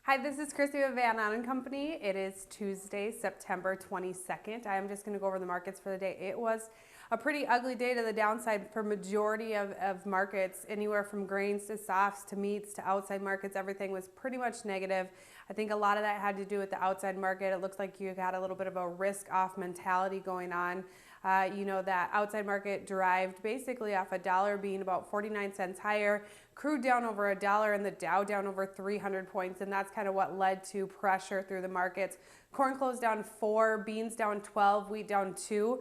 Hi, this is Christy with Van Ahn & Company. It is Tuesday, September 22nd. I am just going to go over the markets for the day. It was a pretty ugly day to the downside for majority of markets, anywhere from grains to softs to meats to outside markets. Everything was pretty much negative. I think a lot of that had to do with the outside market. It looks like you got a little bit of a risk-off mentality going on. That outside market derived basically off a dollar being about 49 cents higher, crude down over $1 and the Dow down over 300 points, and that's kind of what led to pressure through the markets. Corn closed down 4, beans down 12, wheat down 2.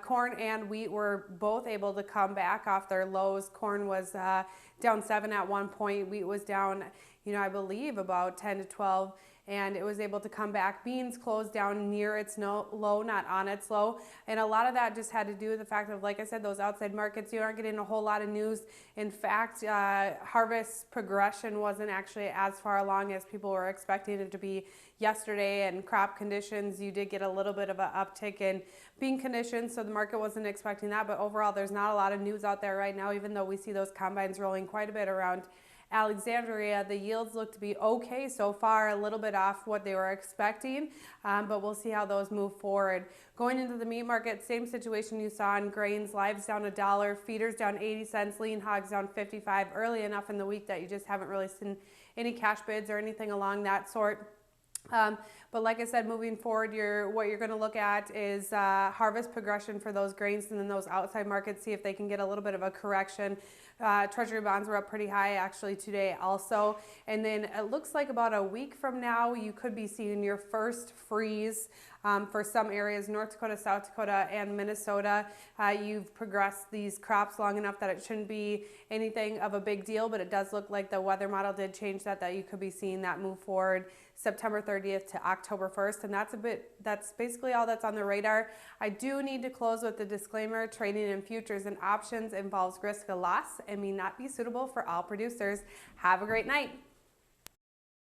Corn and wheat were both able to come back off their lows. Corn was down 7 at one point. Wheat was down, I believe about 10 to 12. And it was able to come back. Beans closed down near its low, not on its low. And a lot of that just had to do with the fact of, like I said, those outside markets, you aren't getting a whole lot of news. In fact, harvest progression wasn't actually as far along as people were expecting it to be yesterday. And crop conditions, you did get a little bit of an uptick in bean conditions, so the market wasn't expecting that. But overall, there's not a lot of news out there right now, even though we see those combines rolling quite a bit around Alexandria. The yields look to be okay so far, a little bit off what they were expecting, but we'll see how those move forward. Going into the meat market, same situation you saw in grains. Live's down $1, feeders down 80 cents, lean hogs down 55. Early enough in the week that you just haven't really seen any cash bids or anything along that sort. But like I said, moving forward, what you're going to look at is harvest progression for those grains, and then those outside markets, see if they can get a little bit of a correction. Treasury bonds were up pretty high actually today also. And then it looks like about a week from now, you could be seeing your first freeze for some areas, North Dakota, South Dakota, and Minnesota. You've progressed these crops long enough that it shouldn't be anything of a big deal, but it does look like the weather model did change that you could be seeing that move forward September 30th to October 1st. And that's basically all that's on the radar. I do need to close with the disclaimer: trading in futures and options involves risk of loss and may not be suitable for all producers. Have a great night.